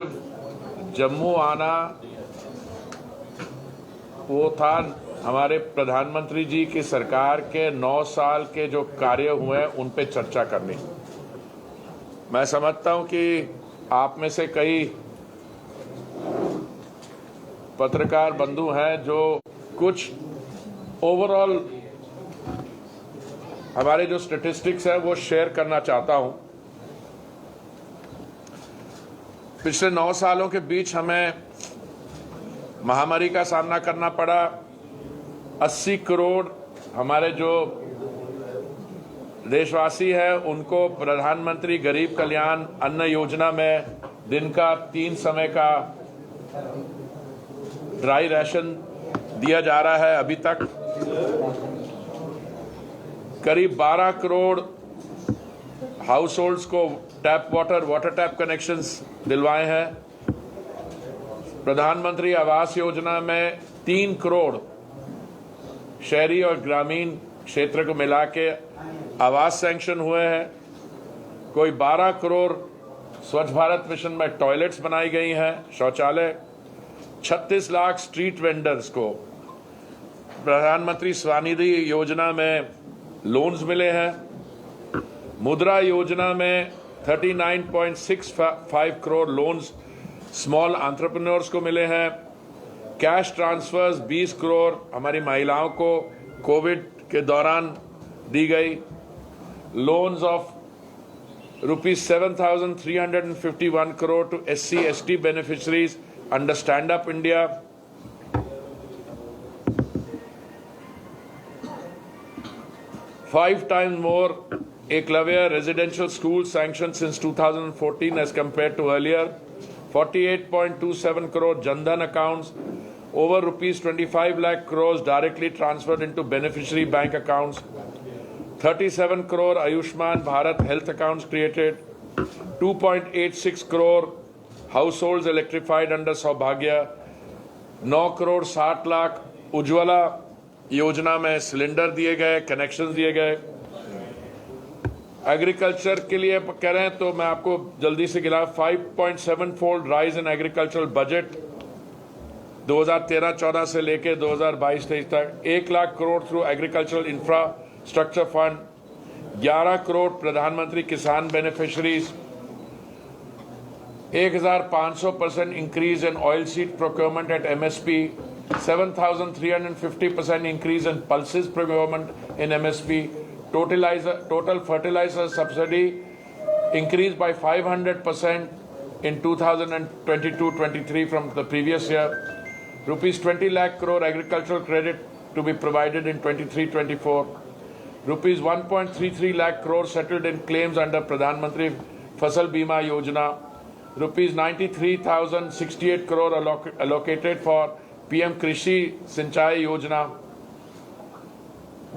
जम्मू आना वो था हमारे प्रधानमंत्री जी की सरकार के 9 साल के जो कार्य हुए हैं उन पे चर्चा करनी। मैं समझता हूं कि आप में से कई पत्रकार बंधु हैं जो कुछ ओवरऑल हमारे जो स्टैटिस्टिक्स है वो शेयर करना चाहता हूं। पिछले 9 सालों के बीच हमें महामारी का सामना करना पड़ा। 80 करोड़ हमारे जो देशवासी हैं उनको प्रधानमंत्री गरीब कल्याण अन्न योजना में दिन का 3 समय का ड्राई राशन दिया जा रहा है। अभी तक करीब 12 करोड़ हाउस होल्ड्स को टैप वाटर टैप कनेक्शंस दिलवाए हैं। प्रधानमंत्री आवास योजना में 3 करोड़ शहरी और ग्रामीण क्षेत्र को मिला के आवास सैंक्शन हुए हैं। कोई 12 करोड़ स्वच्छ भारत मिशन में टॉयलेट्स बनाई गई हैं, शौचालय। 36 लाख स्ट्रीट वेंडर्स को प्रधानमंत्री स्वनिधि योजना में लोन्स मिले हैं। मुद्रा योजना में 39.65 करोड़ लोन्स स्मॉल एंटरप्रेन्योर्स को मिले हैं। कैश ट्रांसफर्स 20 करोड़ हमारी महिलाओं को कोविड के दौरान दी गई। Loans of ₹7,351 crore to SC/ST beneficiaries under stand up India. Five times more Eklavya residential schools sanctioned since 2014 as compared to earlier. 48.27 crore Jan-Dhan accounts. Over ₹25 lakh crores directly transferred into beneficiary bank accounts. 37 crore Ayushman Bharat health accounts created. 2.86 crore households electrified under Saubhagya. 9 crore 60 lakh Ujjwala योजना में cylinder दिए गए, connections दिए गए। Agriculture के लिए कह रहे हैं तो मैं आपको जल्दी से गिना 5.7 fold rise in agricultural budget 2013-14 से लेके 2022-23 तक। 1 lakh crore through agricultural infrastructure fund. 11 crore Pradhan Mantri Kisan beneficiaries. 1500% increase in oil seed procurement at MSP। 7,350% increase in pulses procurement in MSP. Total fertilizer subsidy increased by 500% in 2022-23 from the previous year. ₹20 lakh crore agricultural credit to be provided in 23-24. ₹1.33 lakh crore settled in claims under Pradhan Mantri Fasal Bima Yojana. ₹93,068 crore allocated for PM Krishi Sinchai Yojana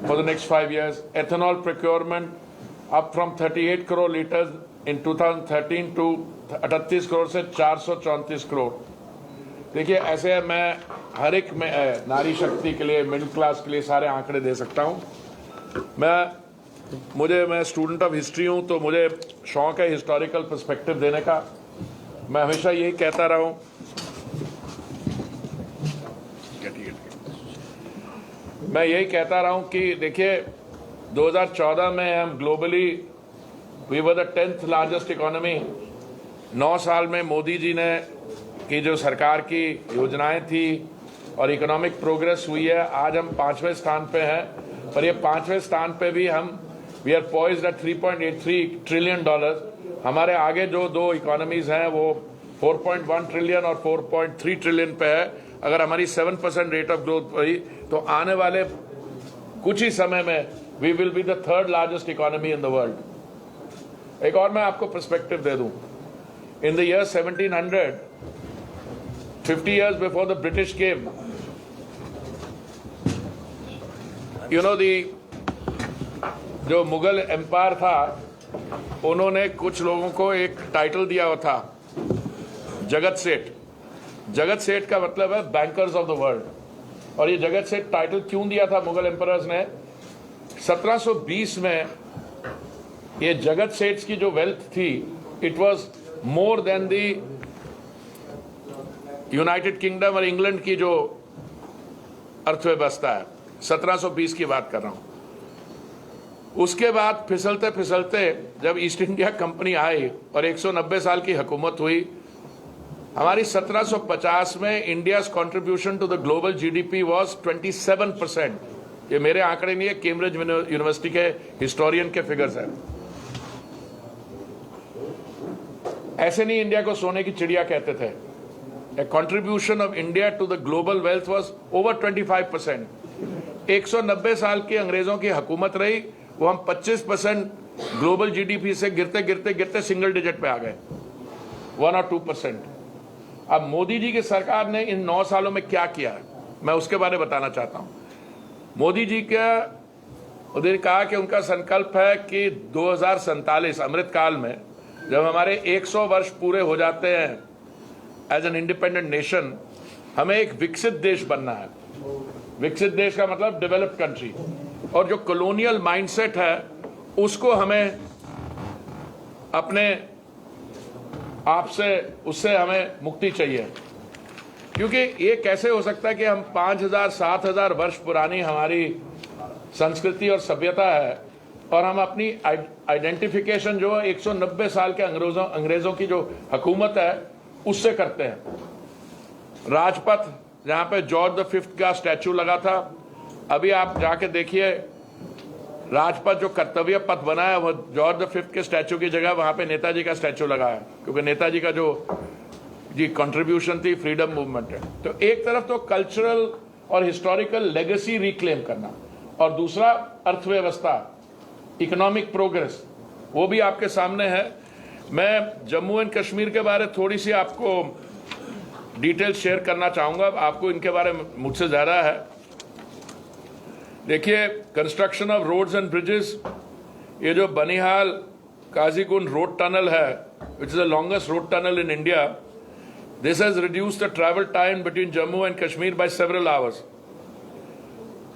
for the next 5 years. Ethanol procurement up from 38 crore liters in 2013 to 38 crore से 434 करोड़। देखिए ऐसे मैं हर एक में नारी शक्ति के लिए, मिडिल क्लास के लिए सारे आंकड़े दे सकता हूं। मैं स्टूडेंट ऑफ हिस्ट्री हूं तो मुझे शौक है हिस्टोरिकल पर्सपेक्टिव देने का। मैं हमेशा यही कहता रहा हूं कि देखिए 2014 में हम globally we were the 10th largest economy. 9 साल में मोदी जी ने की जो सरकार की योजनाएं थी और इकोनॉमिक प्रोग्रेस हुई है, आज हम 5वें स्थान पे हैं। पर ये 5वें स्थान पे भी हम we are poised at $3.83 trillion. हमारे आगे जो 2 इकोनॉमीज हैं वो 4.1 ट्रिलियन और 4.3 ट्रिलियन पे है। अगर हमारी 7% रेट ऑफ ग्रोथ रही तो आने वाले कुछ ही समय में we will be the 3rd largest economy in the world. एक और मैं आपको पर्सपेक्टिव दे दूं। In the year 1700, 50 years before the British came, you know जो मुगल एम्पायर था उन्होंने कुछ लोगों को एक टाइटल दिया हुआ था जगत सेठ। जगत सेठ का मतलब है बैंकर्स ऑफ द वर्ल्ड। और ये जगत सेठ टाइटल क्यों दिया था मुगल एम्परर्स ने? 1720 में ये जगत सेठ की जो वेल्थ थी, it was more than the United kingdom और इंग्लैंड की जो अर्थव्यवस्था है, 1720 की बात कर रहा हूं। उसके बाद फिसलते फिसलते जब ईस्ट इंडिया कंपनी आई और 190 साल की हुकूमत हुई, हमारी 1750 में India's contribution to the global GDP was 27%। ये मेरे आंकड़े नहीं है, कैम्ब्रिज यूनिवर्सिटी के हिस्टोरियन के फिगर्स हैं। ऐसे नहीं इंडिया को सोने की चिड़िया कहते थे। A contribution of India to the global wealth was over 25%। 190 साल की अंग्रेजों की हुकूमत रही, वो हम 25% ग्लोबल जीडीपी से गिरते गिरते गिरते सिंगल डिजिट पे आ गए, 1 और 2%। अब मोदी जी की सरकार ने इन 9 सालों में क्या किया है, मैं उसके बारे में बताना चाहता हूं। मोदी जी का उन्होंने कहा कि उनका संकल्प है कि 2047 अमृतकाल में जब हमारे 100 वर्ष पूरे हो जाते हैं एज एन इंडिपेंडेंट नेशन, हमें एक विकसित देश बनना है। विकसित देश का मतलब डेवलप्ड कंट्री। और जो कॉलोनियल माइंडसेट है उसको हमें अपने आप से, उससे हमें मुक्ति चाहिए। क्योंकि ये कैसे हो सकता है कि हम 5000-7000 वर्ष पुरानी हमारी संस्कृति और सभ्यता है और हम अपनी आइडेंटिफिकेशन जो है 190 साल के अंग्रेजों की जो हुकूमत है उससे करते हैं। राजपथ जहां पे जॉर्ज V का स्टैचू लगा था, अभी आप जाके देखिए राजपथ जो कर्तव्य पथ बना है वो जॉर्ज V के स्टैचू की जगह वहां पे नेताजी का स्टैचू लगा है, क्योंकि नेताजी का जो कंट्रीब्यूशन थी फ्रीडम मूवमेंट है। तो एक तरफ तो कल्चरल और हिस्टोरिकल लेगेसी रिक्लेम करना, और दूसरा अर्थव्यवस्था, इकोनॉमिक प्रोग्रेस, वो भी आपके सामने है। मैं जम्मू एंड कश्मीर के बारे थोड़ी सी आपको डिटेल शेयर करना चाहूंगा, आपको इनके बारे में मुझसे ज्यादा है। देखिए, construction of roads and bridges, ये जो बनिहाल काजीगुंड रोड टनल है, which is the longest road tunnel in India, this has reduced the travel time between Jammu and Kashmir by several hours.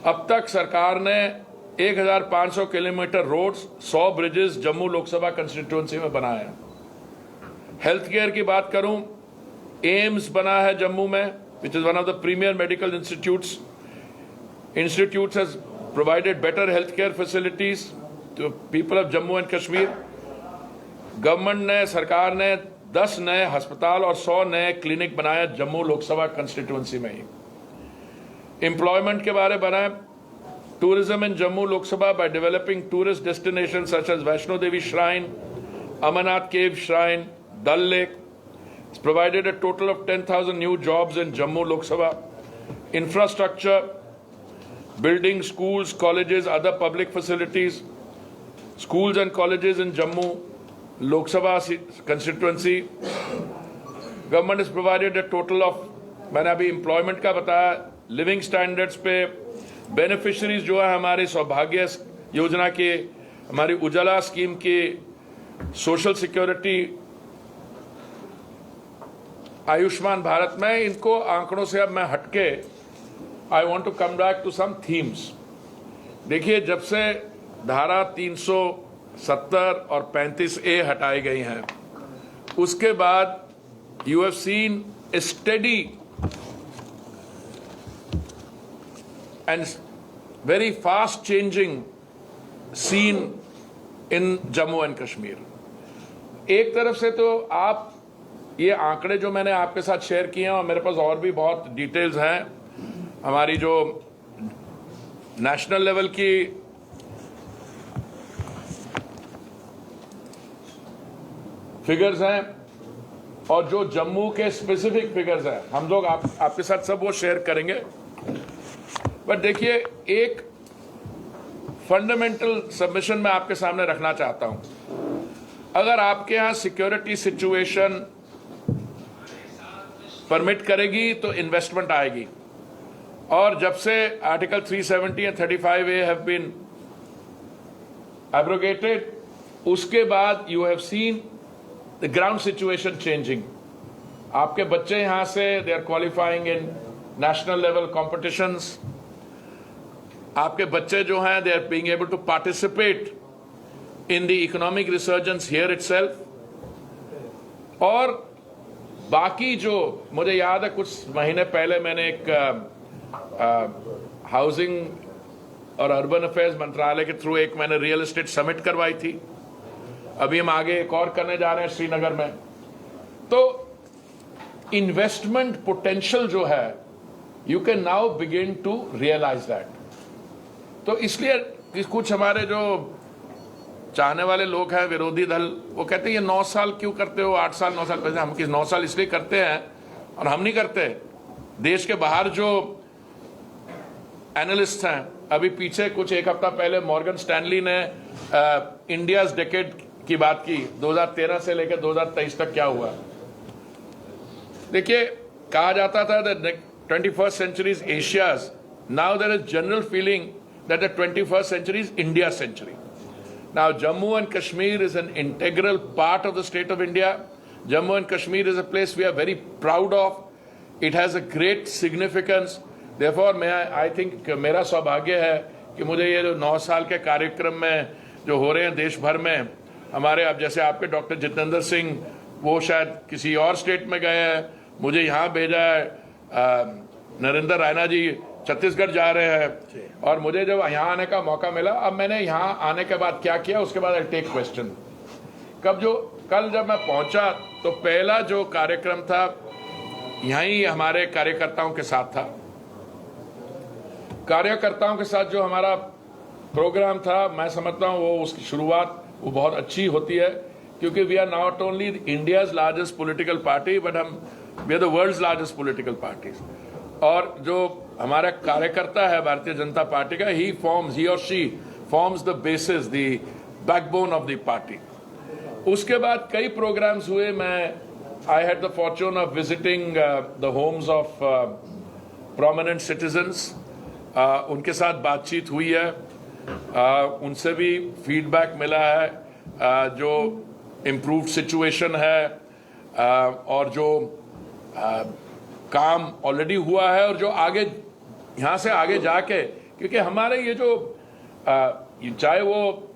अब तक सरकार ने 1500 kilometre roads, 100 bridges Jammu Lok Sabha constituency में बनाए हैं। हेल्थ केयर की बात करूं, एम्स बना है जम्मू में, which is one of the premier medical institutes. Institutes has provided better healthcare facilities to people of Jammu and Kashmir. Government ने, सरकार ने 10 नए अस्पताल और 100 नए क्लिनिक बनाए जम्मू लोकसभा कंस्टिट्यूएंसी में ही। एम्प्लॉयमेंट के बारे में बनाए tourism in Jammu Lok Sabha by developing tourist destinations such as Vaishno Devi Shrine, Amarnath Cave Shrine, Dal Lake. It's provided a total of 10,000 new jobs in Jammu Lok Sabha. Infrastructure, building schools, colleges, other public facilities, schools and colleges in Jammu Lok Sabha constituency. Government has provided a total of, मैंने अभी employment का बताया, living standards पे beneficiaries जो है हमारी सौभाग्य योजना के, हमारी उजाला स्कीम की, सोशल सिक्योरिटी, आयुष्मान भारत में, इनको आंकड़ों से अब मैं हटके I want to come back to some themes. देखिए, जब से धारा 370 और 35A हटाई गई हैं, उसके बाद you have seen a steady and very fast changing scene in Jammu and Kashmir. एक तरफ से तो आप ये आंकड़े जो मैंने आपके साथ शेयर किए हैं, और मेरे पास और भी बहुत डिटेल्स हैं, हमारी जो नेशनल लेवल की फिगर्स हैं और जो जम्मू के स्पेसिफिक फिगर्स हैं, हम लोग आपके साथ सब वो शेयर करेंगे। बट देखिए, एक फंडामेंटल सबमिशन मैं आपके सामने रखना चाहता हूं। अगर आपके यहां सिक्योरिटी सिचुएशन परमिट करेगी तो इन्वेस्टमेंट आएगी, और जब से article 370 and 35A have been abrogated, उसके बाद you have seen the ground situation changing. आपके बच्चे यहां से they are qualifying in national level competitions, आपके बच्चे जो हैं they are being able to participate in the economic resurgence here itself, और बाकी जो मुझे याद है कुछ महीने पहले मैंने एक हाउसिंग और अर्बन अफेयर्स मंत्रालय के थ्रू एक मैंने रियल एस्टेट समिट करवाई थी। अभी हम आगे एक और करने जा रहे हैं श्रीनगर में। तो इन्वेस्टमेंट पोटेंशियल जो है, you can now begin to realise that. तो इसलिए कुछ हमारे जो चाहने वाले लोग हैं, विरोधी दल, वो कहते हैं ये 9 साल क्यों करते हो, 8 साल 9 साल पहले। हम 9 साल इसलिए करते हैं और हम नहीं करते। देश के बाहर जो एनालिस्ट हैं, अभी पीछे कुछ एक हफ्ता पहले मॉर्गन स्टैनली ने इंडियाज डेकेड की बात की, 2013 से लेकर 2023 तक क्या हुआ। देखिए, कहा जाता था that 21st century is Asia's. Now there is general feeling that the 21st century is India's century. Now Jammu and Kashmir is an integral part of the state of India. Jammu and Kashmir is a place we are very proud of. It has a great significance. Therefore, I think मेरा सौभाग्य है कि मुझे ये जो 9 साल के कार्यक्रम में जो हो रहे हैं देश भर में, हमारे अब जैसे आपके डॉक्टर जितेंद्र सिंह, वो शायद किसी और स्टेट में गए हैं, मुझे यहाँ भेजा है। नरेंद्र रैना जी छत्तीसगढ़ जा रहे हैं, और मुझे जब यहाँ आने का मौका मिला, अब मैंने यहाँ आने के बाद क्या किया, उसके बाद आई टेक क्वेश्चन। कल जब मैं पहुंचा तो पहला जो कार्यक्रम था यहीं हमारे कार्यकर्ताओं के साथ था। कार्यकर्ताओं के साथ जो हमारा प्रोग्राम था, मैं समझता हूँ वो उसकी शुरुआत वो बहुत अच्छी होती है, क्योंकि we are not only India's largest political party, but we are the world's largest political parties. और जो हमारा कार्यकर्ता है भारतीय जनता पार्टी का, he or she forms the basis, the backbone of the party. उसके बाद कई प्रोग्राम्स हुए। I had the fortune of visiting the homes of prominent citizens. उनके साथ बातचीत हुई है, उनसे भी फीडबैक मिला है, जो इम्प्रूव्ड सिचुएशन है, और जो काम ऑलरेडी हुआ है, और जो आगे यहाँ से आगे जाके, क्योंकि हमारे ये जो चाहे वो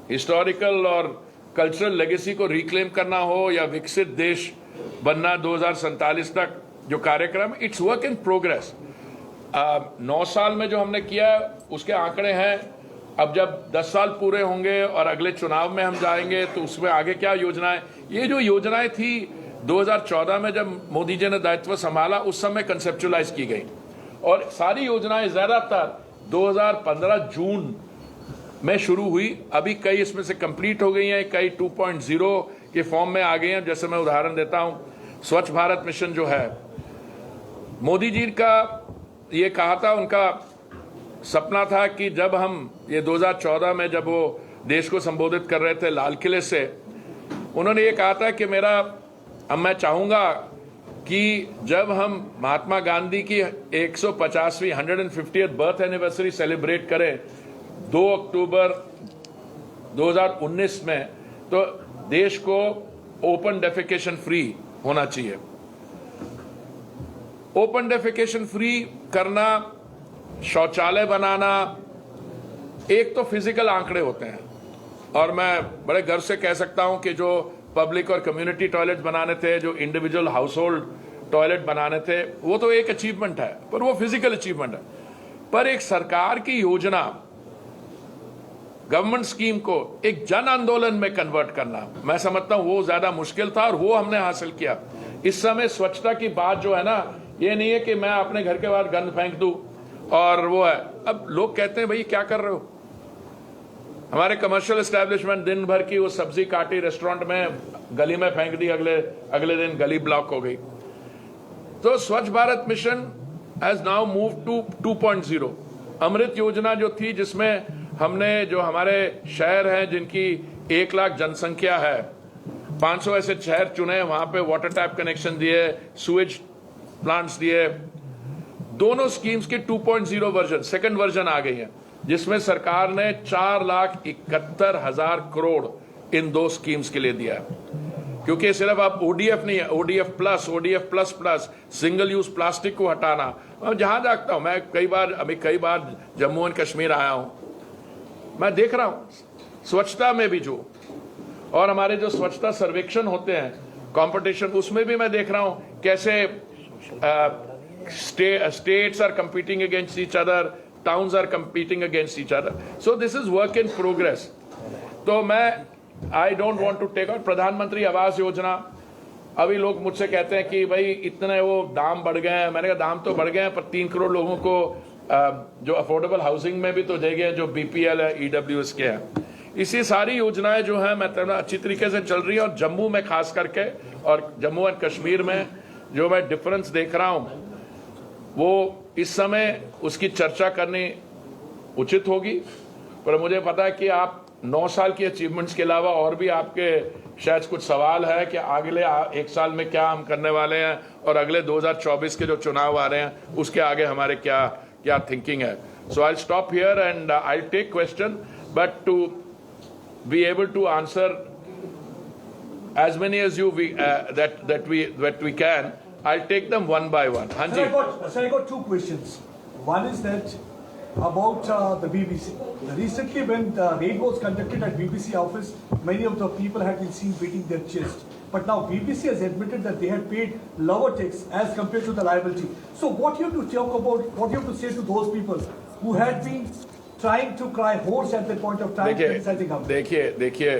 हिस्टोरिकल और कल्चरल लेगेसी को रिक्लेम करना हो या विकसित देश बनना 2047 तक जो कार्यक्रम, इट्स वर्क इन प्रोग्रेस। 9 साल में जो हमने किया उसके आंकड़े हैं। अब जब 10 साल पूरे होंगे और अगले चुनाव में हम जाएंगे तो उसमें आगे क्या योजनाएं, ये जो योजनाएं थी 2014 में जब मोदी जी ने दायित्व संभाला, उस समय कंसेप्चुलाइज की गई, और सारी योजनाएं ज्यादातर 2015 जून में शुरू हुई। अभी कई इसमें से कंप्लीट हो गई हैं, कई 2.0 के फॉर्म में आ गई हैं। जैसे मैं उदाहरण देता हूं, स्वच्छ भारत मिशन जो है, मोदी जी का ये कहा था, उनका सपना था कि जब हम ये 2014 में जब वो देश को संबोधित कर रहे थे लाल किले से, उन्होंने ये कहा था कि अब मैं चाहूंगा कि जब हम महात्मा गांधी की 150वीं 150th बर्थ एनिवर्सरी सेलिब्रेट करें 2 अक्टूबर 2019 में, तो देश को ओपन डेफिकेशन फ्री होना चाहिए। ओपन डेफिकेशन फ्री करना, शौचालय बनाना, एक तो फिजिकल आंकड़े होते हैं, और मैं बड़े गर्व से कह सकता हूं कि जो पब्लिक और कम्युनिटी टॉयलेट बनाने थे, जो इंडिविजुअल हाउस होल्ड टॉयलेट बनाने थे, वो तो एक अचीवमेंट है, पर वो फिजिकल अचीवमेंट है। पर एक सरकार की योजना, गवर्नमेंट स्कीम को एक जन आंदोलन में कन्वर्ट करना, मैं समझता हूं वो ज्यादा मुश्किल था, और वो हमने हासिल किया। इस समय स्वच्छता की बात जो है ना, ये नहीं है कि मैं अपने घर के बाहर गंद फेंक दूं और वो है। अब लोग कहते हैं भाई क्या कर रहे हो, हमारे कमर्शियल एस्टेब्लिशमेंट दिन भर की वो सब्जी काटी रेस्टोरेंट में गली में फेंक दी, अगले दिन गली ब्लॉक हो गई। तो Swachh Bharat mission has now move to 2.0। Amrut Yojana जो थी, जिसमें हमने जो हमारे शहर हैं जिनकी 1 लाख जनसंख्या है, 500 ऐसे शहर चुने, वहां पे वाटर टैप कनेक्शन दिए, सुएज प्लांट्स दिए। दोनों स्कीम्स के 2.0 वर्जन, सेकंड वर्जन आ गई है, जिसमें सरकार ने 4,71,000 करोड़ इन 2 स्कीम्स के लिए दिया है। क्योंकि सिर्फ आप ओडीएफ नहीं है, ODF plus single use plastic को हटाना। मैं जहां जाता हूं, मैं कई बार जम्मू एंड कश्मीर आया हूं, मैं देख रहा हूं स्वच्छता में भी जो, और हमारे जो स्वच्छता सर्वेक्षण होते हैं कंपटीशन, उसमें भी मैं देख रहा हूं कैसे states are competing against each other, towns are competing against each other. So this is work in progress. तो मैं I don't want to take out प्रधानमंत्री आवास योजना। अभी लोग मुझसे कहते हैं कि भाई इतने वो दाम बढ़ गए हैं। मैंने कहा दाम तो बढ़ गए हैं, पर 3 करोड़ लोगों को जो अफोर्डेबल हाउसिंग में भी तो दे गए, जो BPL है, EWS के हैं। इसी सारी योजनाएं जो है मैं अच्छी तरीके से चल रही है। और जम्मू में खास करके और जम्मू एंड कश्मीर में जो मैं डिफरेंस देख रहा हूं, वो इस समय उसकी चर्चा करनी उचित होगी। पर मुझे पता है कि आप 9 साल की अचीवमेंट्स के अलावा और भी आपके शायद कुछ सवाल है कि अगले 1 साल में क्या हम करने वाले हैं, और अगले 2024 के जो चुनाव आ रहे हैं उसके आगे हमारे क्या थिंकिंग है। So I stop here and I take question, but to be able to answer as many as you that we can, I'll take them one by one. Hanji. Sir, I got 2 questions. One is that about the BBC. Recently, when the raid was conducted at BBC office, many of the people had been seen beating their chest. But now BBC has admitted that they had paid lower tax as compared to the liability. So what you have to talk about, what you have to say to those people who had been trying to cry hoarse at that point of time criticizing government? देखिए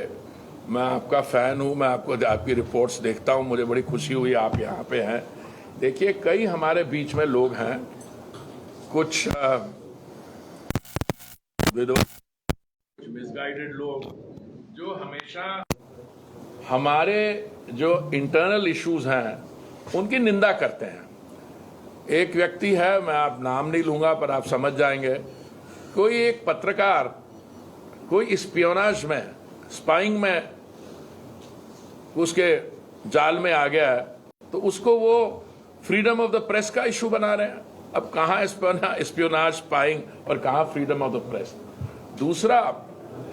मैं आपका fan हूँ, मैं आपकी reports देखता हूँ, मुझे बड़ी खुशी हुई आप यहाँ पे हैं। देखिए कई हमारे बीच में लोग हैं, कुछ मिसगाइडेड लोग जो हमेशा हमारे जो इंटरनल इश्यूज हैं उनकी निंदा करते हैं। एक व्यक्ति है, मैं आप नाम नहीं लूँगा पर आप समझ जाएंगे, कोई एक पत्रकार कोई स्पियोनाज में, स्पाइंग में उसके जाल में आ गया है, तो उसको वो फ्रीडम ऑफ द प्रेस का इशू बना रहे हैं। अब कहाँ स्पियोनाज, स्पाइंग और कहाँ फ्रीडम ऑफ द प्रेस। दूसरा,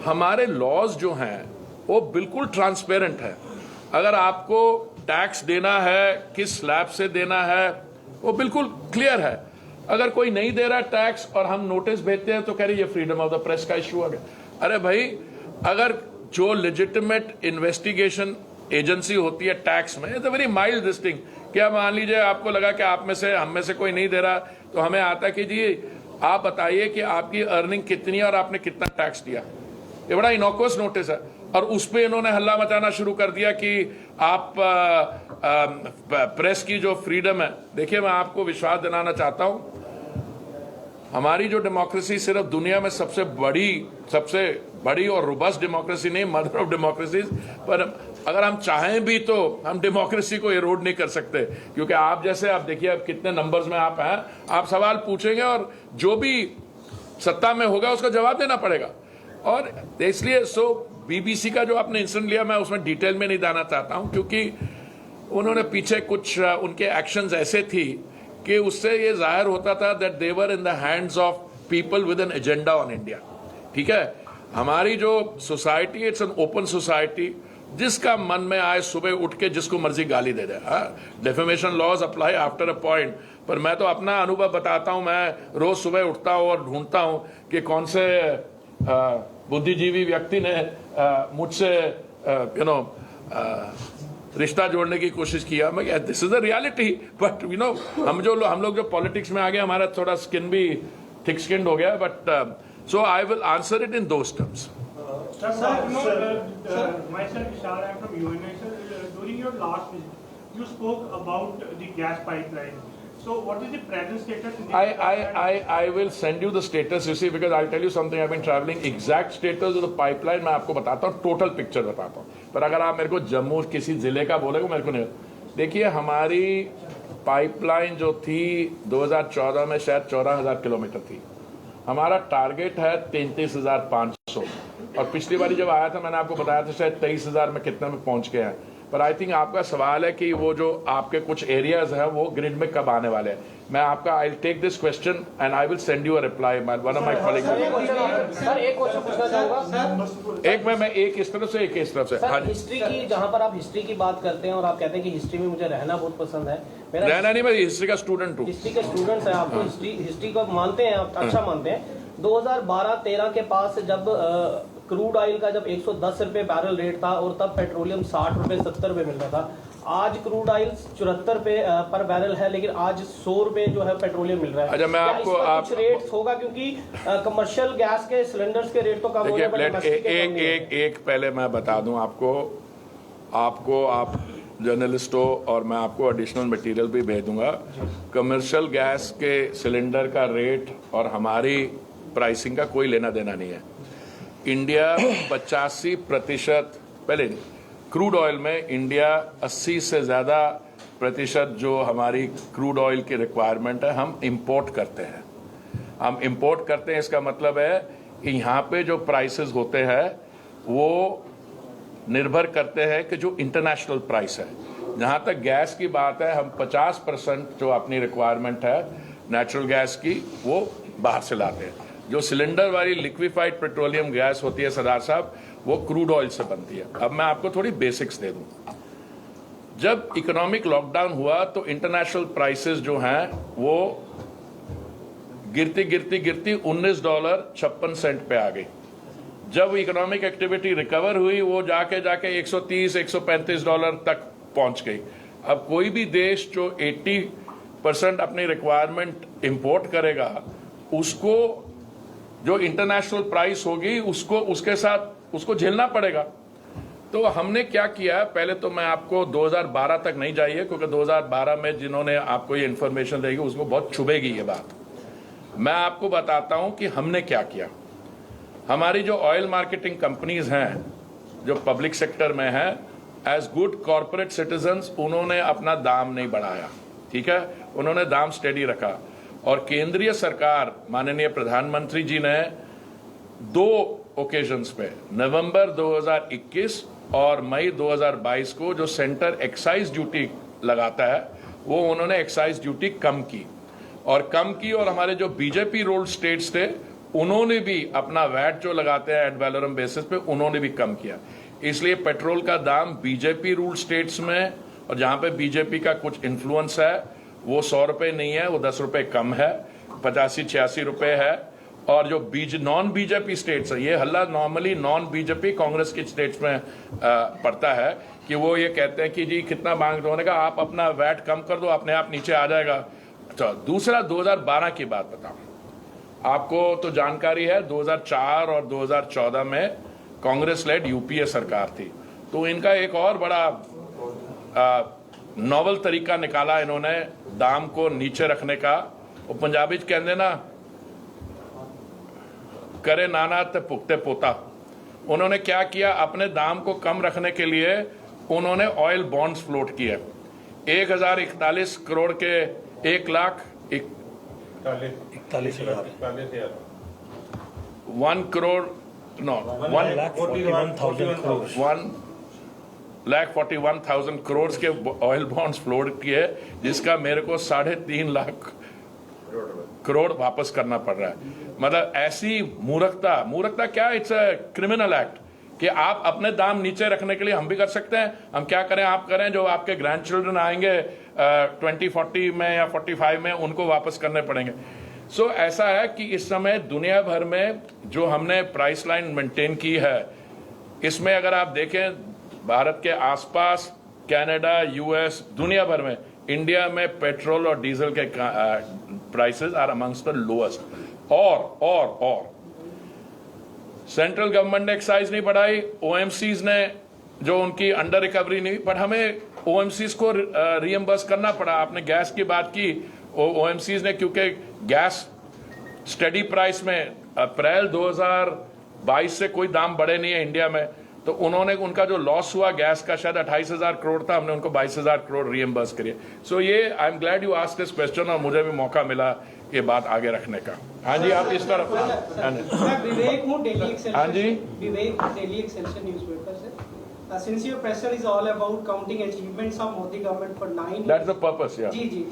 हमारे लॉज जो हैं वो बिल्कुल ट्रांसपेरेंट है। अगर आपको टैक्स देना है, किस स्लैब से देना है, वो बिल्कुल क्लियर है। अगर कोई नहीं दे रहा टैक्स और हम नोटिस भेजते हैं तो कह रहे ये फ्रीडम ऑफ द प्रेस का इशू आ गया। अरे भाई, अगर जो लेजिटिमेट इन्वेस्टिगेशन एजेंसी होती है टैक्स में, it's a very mild this thing. क्या मान लीजिए आपको लगा कि आप में से, हम में से कोई नहीं दे रहा, तो हमें आता कि जी आप बताइए कि आपकी अर्निंग कितनी है और आपने कितना टैक्स दिया। ये बड़ा इनोकुअस नोटिस है। और उस पे इन्होंने हल्ला मचाना शुरू कर दिया कि आप प्रेस की जो फ्रीडम है। देखिए मैं आपको विश्वास दिलाना चाहता हूं, हमारी जो डेमोक्रेसी सिर्फ दुनिया में सबसे बड़ी और रोबस्ट डेमोक्रेसी नहीं, मदर ऑफ डेमोक्रेसी, पर अगर हम चाहें भी तो हम डेमोक्रेसी को एरोड नहीं कर सकते। क्योंकि आप जैसे, आप देखिए अब कितने नंबर्स में आप हैं, आप सवाल पूछेंगे और जो भी सत्ता में होगा उसका जवाब देना पड़ेगा। और इसलिए बीबीसी का जो आपने इंसिडेंट लिया, मैं उसमें डिटेल में नहीं जाना चाहता हूं, क्योंकि उन्होंने पीछे कुछ उनके एक्शंस ऐसे थी कि उससे ये जाहिर होता था that they were in the hands of people with an agenda on India. ठीक है, हमारी जो society, it's an open society, जिसका मन में आए सुबह उठ के जिसको मर्जी गाली दे दे। Defamation laws apply after a point. पर मैं तो अपना अनुभव बताता हूं, मैं रोज सुबह उठता हूं और ढूंढता हूं कि कौन से बुद्धिजीवी व्यक्ति ने मुझसे रिश्ता जोड़ने की कोशिश किया। मैं this is a reality, but हम लोग जो पॉलिटिक्स में आ गए, हमारा थोड़ा स्किन भी थिक स्किन्ड हो गया। But so I will answer it in those terms. Myself, Ishar, I am from UNI. During your last visit, you spoke about the gas pipeline. So, what is the present status? I will send you the status. You see, because I'll tell you something. I've been traveling. Exact status of the pipeline मैं आपको बताता हूँ, total picture बताता हूँ। पर अगर आप मेरे को जम्मू किसी जिले का बोलेगा, मेरे को नहीं। देखिए, हमारी पाइपलाइन जो थी 2014 में शायद 14,000 किलोमीटर थी। हमारा टारगेट है 33,500, और पिछली बारी जब आया था मैंने आपको बताया था शायद 23,000 में कितने में पहुंच गए हैं। पर आई थिंक आपका सवाल है कि वो जो आपके कुछ एरियाज हैं वो ग्रिड में कब आने वाले हैं। मैं आपका I take this question and I will send you a reply. One of my colleague. Sir एक क्वेश्चन पूछना चाहूंगा। एक मैं एक इस तरफ से, एक इस तरफ से। हाँ, हिस्ट्री की, जहां पर आप हिस्ट्री की बात करते हैं और आप कहते हैं कि हिस्ट्री में मुझे रहना बहुत पसंद है। रहना नहीं, मैं हिस्ट्री का स्टूडेंट हूँ। हिस्ट्री के स्टूडेंट्स हैं, आपको हिस्ट्री को मानते हैं, आप अच्छा मानते हैं। 2012-13 के पास जब क्रूड ऑयल का जब 110 रुपए बैरल रेट था और तब पेट्रोलियम 60 रुपए 70 रुपए मिल रहा था, आज क्रूड ऑयल 74 पे पर बैरल है, लेकिन आज 100 रुपए जो है पेट्रोलियम मिल रहा है। अच्छा, मैं क्या आपको इस पर कुछ रेट होगा, क्योंकि कमर्शियल गैस के सिलेंडर्स के रेट तो कम हो रहे हैं, but domestic के कम नहीं है। एक पहले मैं बता दूं आपको आप जर्नलिस्ट हो और मैं आपको एडिशनल मटेरियल भी भेज दूंगा। कमर्शियल गैस के सिलेंडर का रेट और हमारी प्राइसिंग का कोई लेना देना नहीं है। इंडिया 85% पहले क्रूड ऑयल में इंडिया 80 से ज़्यादा प्रतिशत जो हमारी क्रूड ऑयल की रिक्वायरमेंट है हम इंपोर्ट करते हैं। हम इंपोर्ट करते हैं, इसका मतलब है कि यहाँ पे जो प्राइसेस होते हैं वो निर्भर करते हैं कि जो इंटरनेशनल प्राइस है। जहाँ तक गैस की बात है, हम 50% जो अपनी रिक्वायरमेंट है नेचुरल गैस की वो बाहर से लाते हैं। जो सिलेंडर वाली लिक्विफाइड पेट्रोलियम गैस होती है सरदार साहब, वो क्रूड ऑयल से बनती है। अब मैं आपको थोड़ी बेसिक्स दे दूं। जब इकोनॉमिक लॉकडाउन हुआ तो इंटरनेशनल प्राइसेस जो हैं वो गिरती $19.56 पे आ गई। जब इकोनॉमिक एक्टिविटी रिकवर हुई वो जाके $130-135 तक पहुंच गई। अब कोई भी देश जो 80% अपनी रिक्वायरमेंट इंपोर्ट करेगा, उसको जो इंटरनेशनल प्राइस होगी उसके साथ उसको झेलना पड़ेगा। तो हमने क्या किया, पहले तो मैं आपको 2012 तक नहीं जाइए, क्योंकि 2012 में जिन्होंने आपको ये इंफॉर्मेशन देगी उसको बहुत चुभेगी ये बात। मैं आपको बताता हूं कि हमने क्या किया। हमारी जो ऑयल मार्केटिंग कंपनीज हैं जो पब्लिक सेक्टर में हैं, एज गुड कॉर्पोरेट सिटीजन्स उन्होंने अपना दाम नहीं बढ़ाया, ठीक है, उन्होंने दाम स्टेडी रखा। और केंद्रीय सरकार माननीय प्रधानमंत्री जी ने 2 ओकेजन्स पे नवंबर 2021 और मई 2022 को जो सेंटर एक्साइज ड्यूटी लगाता है वो उन्होंने एक्साइज ड्यूटी कम की और हमारे जो बीजेपी रूल्ड स्टेट्स थे उन्होंने भी अपना वैट जो लगाते हैं एड वैलोरम बेसिस पे उन्होंने भी कम किया। इसलिए पेट्रोल का दाम बीजेपी रूल्ड स्टेट्स में और जहां पे बीजेपी का कुछ इन्फ्लुएंस है वो 100 रुपए नहीं है, वो 10 रुपए कम है, 85-86 रुपए है। और जो नॉन बीजेपी स्टेट्स है, ये हल्ला नॉर्मली नॉन बीजेपी कांग्रेस के स्टेट्स में पड़ता है कि वो ये कहते हैं कि जी कितना मांग दो, का आप अपना वैट कम कर दो, अपने आप नीचे आ जाएगा। अच्छा, दूसरा 2012 की बात बताऊं आपको, तो जानकारी है 2004 और 2014 में कांग्रेस लेड यूपीए सरकार थी, तो इनका एक और बड़ा नॉवल तरीका निकाला इन्होंने दाम को नीचे रखने का। वो पंजाबी कहते ना, करे नाना ते पुगते पोता। उन्होंने क्या किया, अपने दाम को कम रखने के लिए उन्होंने ऑयल बॉन्ड्स फ्लोट किए 1041 करोड़ के 1,41,000 करोड़ के ऑयल बॉन्ड्स फ्लोट किए, जिसका मेरे को 3.5 लाख करोड़ वापस करना पड़ रहा है। मतलब ऐसी मूर्खता क्या, इट्स अ क्रिमिनल एक्ट कि आप अपने दाम नीचे रखने के लिए हम भी कर सकते हैं। हम क्या करें, आप करें, जो आपके ग्रैंड चिल्ड्रन आएंगे 2040 में या 45 में उनको वापस करने पड़ेंगे। सो ऐसा है कि इस समय दुनिया भर में जो हमने प्राइस लाइन मेंटेन की है, इसमें अगर आप देखें भारत के आसपास कनाडा, यूएस, दुनिया भर में इंडिया में पेट्रोल और डीजल के prices are amongst the lowest. और सेंट्रल गवर्नमेंट ने एक्साइज नहीं बढ़ाई, ओएमसीज ने जो उनकी अंडर रिकवरी नहीं, पर हमें ओएमसीज को रीएम्बर्स करना पड़ा। आपने गैस की बात की, ओएमसीज ने, क्योंकि गैस स्टडी प्राइस में अप्रैल 2022 से कोई दाम बढ़े नहीं है इंडिया में, तो उन्होंने उनका जो लॉस हुआ गैस का शायद 28,000 करोड़ था, हमने उनको 22,000 करोड़ रीएम्बर्स करिए। सो ये I am glad you asked this question और मुझे भी मौका मिला ये बात आगे रखने का। हाँ जी, आप इस तरफ। मैं विवेक हूँ, डेली एक्सेलसियर। हाँ जी, विवेक, डेली एक्सेलसियर न्यूज़पेपर से। Since your pressure is all about counting achievements of Modi government for 9 years, that's the purpose. या जी।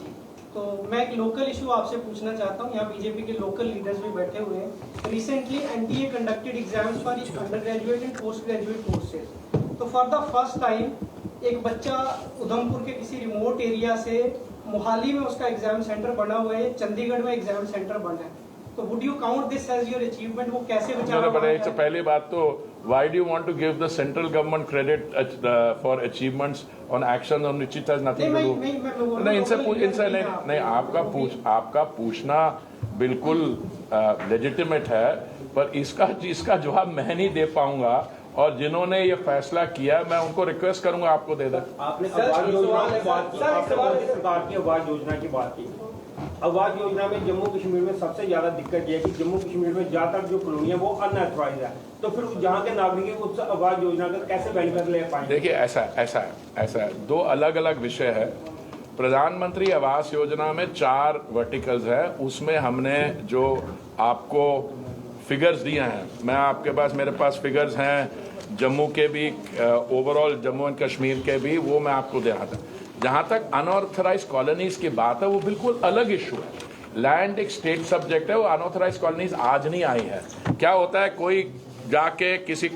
तो मैं एक लोकल इशू आपसे पूछना चाहता हूँ, यहाँ बीजेपी के लोकल लीडर्स भी बैठे हुए हैं। Recently NTA conducted exams for under graduate and post graduate courses. तो फॉर द फर्स्ट टाइम एक बच्चा उधमपुर के किसी रिमोट एरिया से मोहाली में उसका एग्जाम सेंटर बना हुआ है, चंडीगढ़ में एग्जाम सेंटर बना है। तो would you count this as your achievement? वो कैसे पहली बात तो, why do you want to give the central government credit for achievements on actions on which it has nothing to नहीं, do. मैं बोल रहा नहीं, हूँ, इनसे local इनसे leaders नहीं नहीं, आपका पूछना बिल्कुल लेजिटिमेट है, पर इसका जवाब मैं नहीं दे पाऊंगा, और जिन्होंने ये फैसला किया मैं उनको रिक्वेस्ट करूंगा आपको दे दें। आपने आवाज योजना की बात की, आपने मोदी सरकार की आवाज योजना की बात की। आवाज योजना में जम्मू कश्मीर में सबसे ज्यादा दिक्कत यह है कि जम्मू कश्मीर में ज्यादातर जो कॉलोनी है वो अनऑथराइज्ड है, तो फिर जहाँ के नागरिक उस आवाज योजना का कैसे बेनिफिट ले पाएंगे? देखिए ऐसा है, दो अलग अलग विषय है। प्रधानमंत्री आवास योजना में 4 वर्टिकल्स है, उसमें हमने जो आपको फिगर्स दिए हैं, मैं आपके पास, मेरे पास फिगर्स हैं जम्मू के भी, ओवरऑल जम्मू एंड कश्मीर के भी, वो मैं आपको दे रहा था। जहां तक अनऑथराइज कॉलोनीज की बात है, वो बिल्कुल अलग इशू है। लैंड एक स्टेट सब्जेक्ट है, वो अनऑथराइज कॉलोनीज आज नहीं आई है। क्या होता है, कोई जाके किसी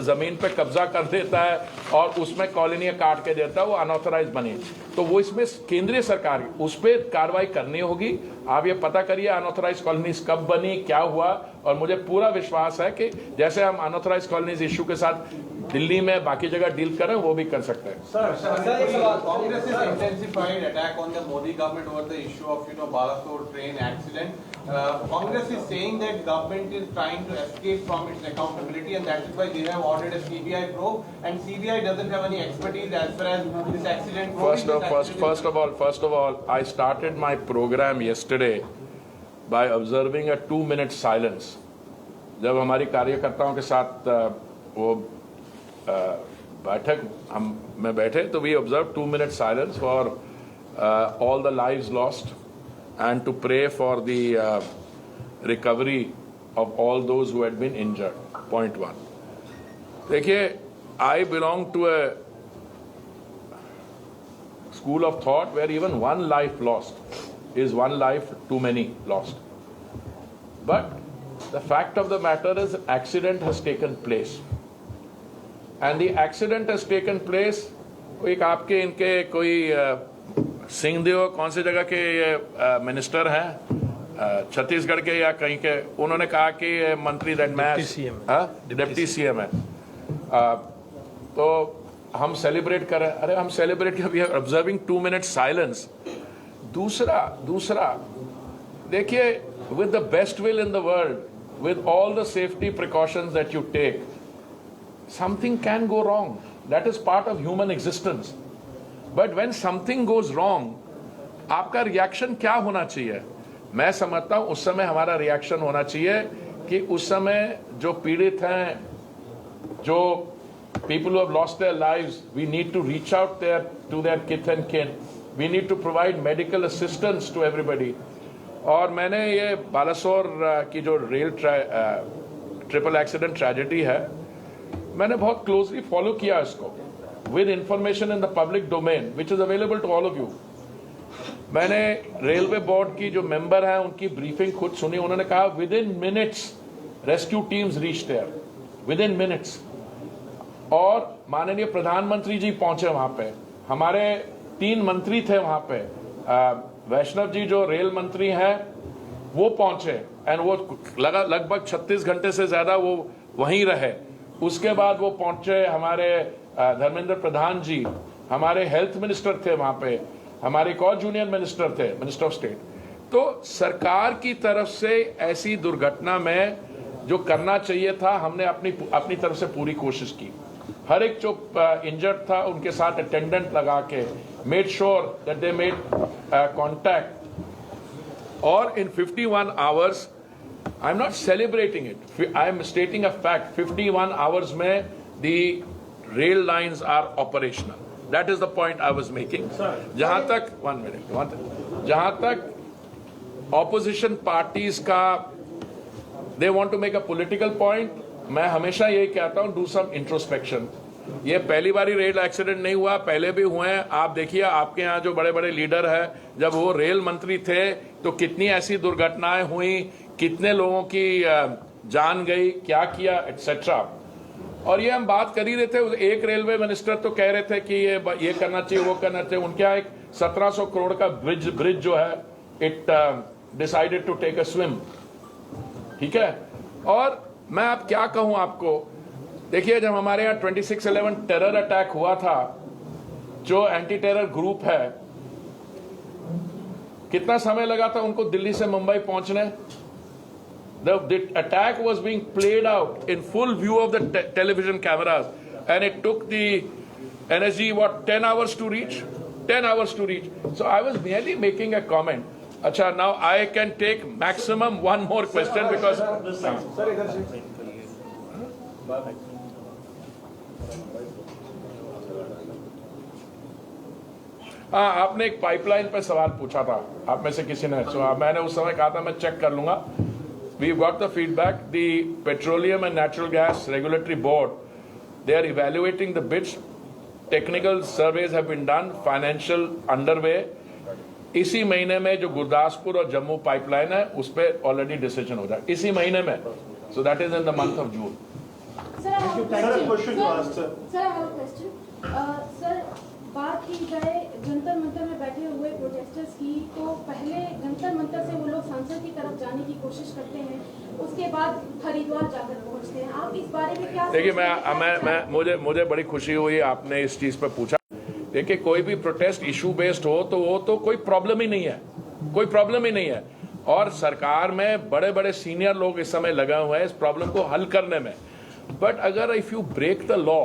जमीन पे कब्जा कर देता है और उसमें कॉलोनियां काट के देता है, वो अनऑथराइज बनी, तो वो इसमें केंद्रीय सरकार उस पर कार्रवाई करनी होगी। आप ये पता करिए अनऑथराइज कॉलोनीज कब बनी, क्या हुआ, और मुझे पूरा विश्वास है कि जैसे हम अनऑथराइज कॉलोनीज इशू के साथ दिल्ली में बाकी जगह डील करें, वो भी कर सकते हैं। Congress has intensified attack on the Modi government over the issue of Balasore train accident. Congress is saying that government is trying to escape from its accountability, and that is why they have ordered a CBI probe, and CBI doesn't have any expertise as far as this accident. First of all, I started my program yesterday by observing a 2-minute silence. जब हमारी कार्यकर्ताओं के साथ वो बैठक में बैठे, तो we observed 2-minute silence for all the lives lost and to pray for the recovery of all those who had been injured. Point 1. देखिए, I belong to a school of thought where even one life lost is one life too many lost. But the fact of the matter is an accident has taken place. And the accident has taken place, एक आपके इनके कोई सिंहदेव कौन सी जगह के ये minister हैं, छत्तीसगढ़ के या कहीं के, उन्होंने कहा कि ये मंत्री डिप्टी सीएम है, तो हम सेलिब्रेट कर रहे हैं। अरे हम सेलिब्रेट कर, we are observing 2-minute silence. दूसरा देखिए, with the best will in the world, with all the safety precautions that you take, something can go wrong. That is part of human existence. But when something goes wrong, आपका reaction क्या होना चाहिए? मैं समझता हूं उस समय हमारा रिएक्शन होना चाहिए कि उस समय जो पीड़ित हैं, जो people who have lost their lives, we need to reach out there to their kith and kin. We need to provide medical assistance to everybody. और मैंने ये बालासोर की जो रेल ट्रिपल एक्सीडेंट ट्रेजेडी है, मैंने बहुत क्लोजली फॉलो किया इसको with information in the public domain which is available to all of you. मैंने रेलवे बोर्ड की जो मेंबर हैं उनकी ब्रीफिंग खुद सुनी। उन्होंने कहा within minutes rescue teams reach there, within minutes. और माननीय प्रधानमंत्री जी पहुंचे वहां पे, हमारे 3 मंत्री थे वहां पे, वैष्णव जी जो रेल मंत्री हैं वो पहुंचे, एंड वो लगभग 36 घंटे से ज्यादा वो वहीं रहे। उसके बाद वो पहुंचे हमारे धर्मेंद्र प्रधान जी, हमारे हेल्थ मिनिस्टर थे वहां पे, हमारे एक और जूनियर मिनिस्टर थे, मिनिस्टर ऑफ स्टेट। तो सरकार की तरफ से ऐसी दुर्घटना में जो करना चाहिए था, हमने अपनी तरफ से पूरी कोशिश की। हर एक जो इंजर्ड था उनके साथ अटेंडेंट लगा के made sure that they made contact, और in 51 hours, I am not celebrating it, I am stating a fact, 51 hours में the rail lines are operational. That is the point I was making. जहां तक opposition parties का they want to make a political point, मैं हमेशा यही कहता हूं, do some introspection. ये पहली बार ही रेल एक्सीडेंट नहीं हुआ, पहले भी हुए हैं। आप देखिए आपके यहाँ जो बड़े बड़े लीडर हैं, जब वो रेल मंत्री थे तो कितनी ऐसी दुर्घटनाएं हुई, कितने लोगों की जान गई, क्या किया, एटसेट्रा। और ये हम बात कर ही रहे थे, एक रेलवे मिनिस्टर तो कह रहे थे कि ये करना चाहिए, वो करना चाहिए। उनके यहाँ एक 1700 करोड़ का ब्रिज जो है, it decided to take a swim, ठीक है। और मैं अब क्या कहूं आपको, देखिए, जब हमारे यहाँ 26/11 टेरर अटैक हुआ था, जो एंटी टेरर ग्रुप है, कितना समय लगा था उनको दिल्ली से मुंबई पहुंचने? The attack was being played out in full view of the television cameras, and it took the NSG 10 hours to reach? 10 hours to reach. So I was merely making a comment. Acha, now I can take maximum one more question because हाँ, आपने एक pipeline पे सवाल पूछा था, आप में से किसी ने, मैंने उस समय कहा था मैं चेक कर लूंगा. We've got the feedback. The Petroleum and Natural Gas Regulatory Board, they are evaluating the bids. Technical surveys have been done. Financial underway. इसी महीने में जो गुरदासपुर और जम्मू पाइपलाइन है उस पर ऑलरेडी डिसीजन हो जाए इसी महीने में. So that is in the month of June. Sir, I have a question to ask, sir. Sir, I have a question. Sir, बात की जाए जंतर मंतर में बैठे हुए प्रोटेस्टर्स की, तो पहले जंतर मंतर से वो लोग संसद की तरफ जाने की कोशिश करते हैं, उसके बाद हरिद्वार जाकर पहुंचते हैं. आप इस बारे में क्या? देखिए, मुझे बड़ी खुशी हुई आपने इस चीज पे पूछा. देखिए, कोई भी प्रोटेस्ट इशू बेस्ड हो तो वो तो कोई प्रॉब्लम ही नहीं है, कोई प्रॉब्लम ही नहीं है. और सरकार में बड़े बड़े सीनियर लोग इस समय लगे हुए हैं इस प्रॉब्लम को हल करने में. बट अगर if you break the law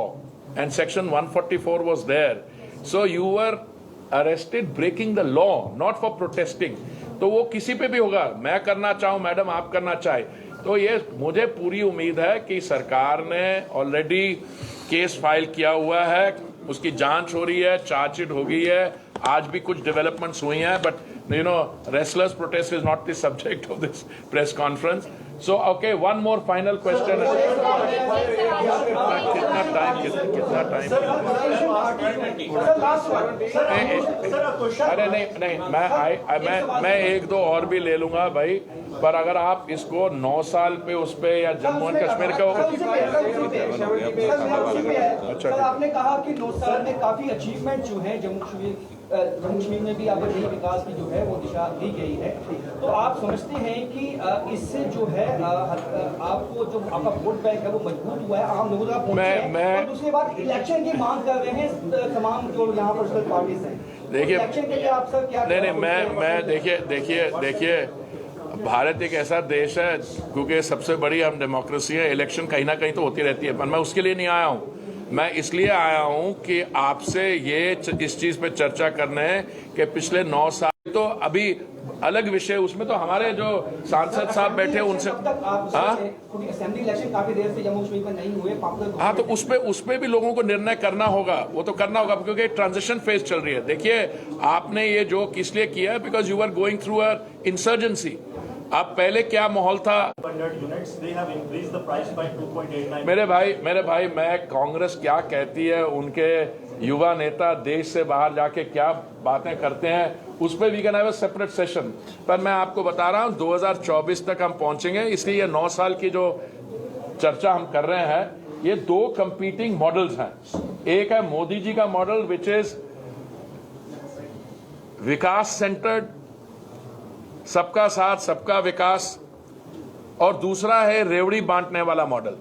and section 144 was there, so you were arrested breaking the law, not for protesting. तो वो किसी पे भी होगा, मैं करना चाहूं, मैडम आप करना चाहे. तो ये मुझे पूरी उम्मीद है कि सरकार ने ऑलरेडी केस फाइल किया हुआ है, उसकी जांच हो रही है, चार्जशीट हो गई है, आज भी कुछ डेवलपमेंट्स हुई हैं. But you know, restless protest is not the subject of this press conference. So, okay, one more final question. कितना टाइम? अरे नहीं, मैं एक दो और भी ले लूंगा भाई, पर अगर आप इसको 9 साल पे उस पे या जम्मू एंड कश्मीर का अच्छा, आपने कहा कि 9 साल में काफी अचीवमेंट जो है जम्मू कश्मीर में भी आपको नई विकास की जो है वो दिशा दी गई है. तो आप समझते हैं कि इससे जो है आपको जो आपका वोट बैंक है वो मजबूत हुआ है, आम लोगों तक पहुंचे हैं, और दूसरी बात इलेक्शन की मांग कर रहे हैं तमाम जो यहाँ पर पार्टीज हैं. देखिए, इलेक्शन के लिए आप सर क्या? नहीं, मैं देखिए, भारत एक ऐसा देश है क्योंकि सबसे बड़ी हम डेमोक्रेसी है, इलेक्शन कहीं ना कहीं तो होती रहती है, पर मैं उसके लिए नहीं आया हूँ. मैं इसलिए आया हूं कि आपसे इस चीज पे चर्चा करने कि पिछले 9 साल तो अभी अलग विषय, उसमें तो हमारे जो सांसद साहब बैठे उनसे असेंबली इलेक्शन काफी देर से जम्मू कश्मीर में नहीं हुए. हाँ, तो उस पे भी लोगों को निर्णय करना होगा, वो तो करना होगा क्योंकि ट्रांजिशन फेज चल रही है. देखिए, आपने ये जो किस लिए किया, because you are going through a insurgency. आप पहले क्या माहौल था? मेरे भाई, मैं कांग्रेस क्या कहती है, उनके युवा नेता देश से बाहर जाके क्या बातें करते हैं, उस पर we can have a separate session. पर मैं आपको बता रहा हूं 2024 तक हम पहुंचेंगे. इसलिए ये 9 साल की जो चर्चा हम कर रहे हैं, ये 2 कंपीटिंग मॉडल्स हैं. एक है मोदी जी का model which is Vikas centred, सबका साथ सबका विकास, और दूसरा है रेवड़ी बांटने वाला मॉडल.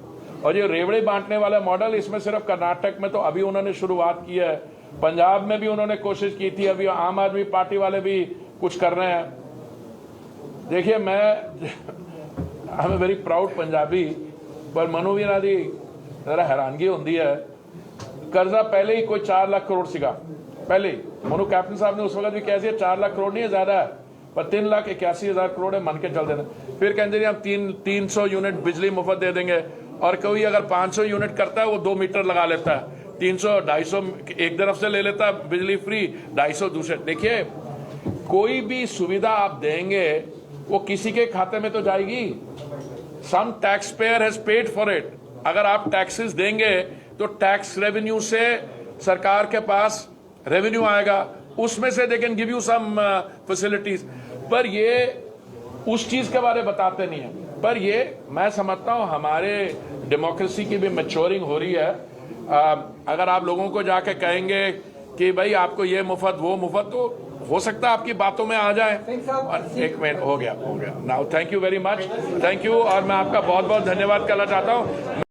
और ये रेवड़ी बांटने वाला मॉडल, इसमें सिर्फ कर्नाटक में तो अभी उन्होंने शुरुआत की है, पंजाब में भी उन्होंने कोशिश की थी, अभी आम आदमी पार्टी वाले भी कुछ कर रहे हैं. देखिए, I am very proud Punjabi, पर मनु भी नादी जरा हैरानगी होती है. कर्जा पहले ही कोई 4 लाख करोड़ सीगा, पहले ही मनु कैप्टन साहब ने उस वक्त भी कह दिया 4 लाख करोड़ नहीं है, ज्यादा है, पर 3,81,000 करोड़ है, मन के चल देना. फिर कहते हम 300 यूनिट बिजली मुफ्त दे देंगे, और कोई अगर 500 यूनिट करता है वो 2 मीटर लगा लेता है, 300-250 एक तरफ से ले लेता है बिजली फ्री, 250 दूसरे. देखिए, कोई भी सुविधा आप देंगे वो किसी के खाते में तो जाएगी. Some taxpayer has paid for it. अगर आप टैक्सेस देंगे तो टैक्स रेवेन्यू से सरकार के पास रेवेन्यू आएगा, उसमें से they can give you some facilities. पर ये उस चीज के बारे में बताते नहीं है. पर ये मैं समझता हूं हमारे डेमोक्रेसी की भी मैच्योरिंग हो रही है. अगर आप लोगों को जाके कहेंगे कि भाई आपको ये मुफ्त वो मुफ्त, तो हो सकता है आपकी बातों में आ जाए. एक मिनट, हो गया. Now thank you very much, thank you. और मैं आपका बहुत बहुत धन्यवाद करना चाहता हूं.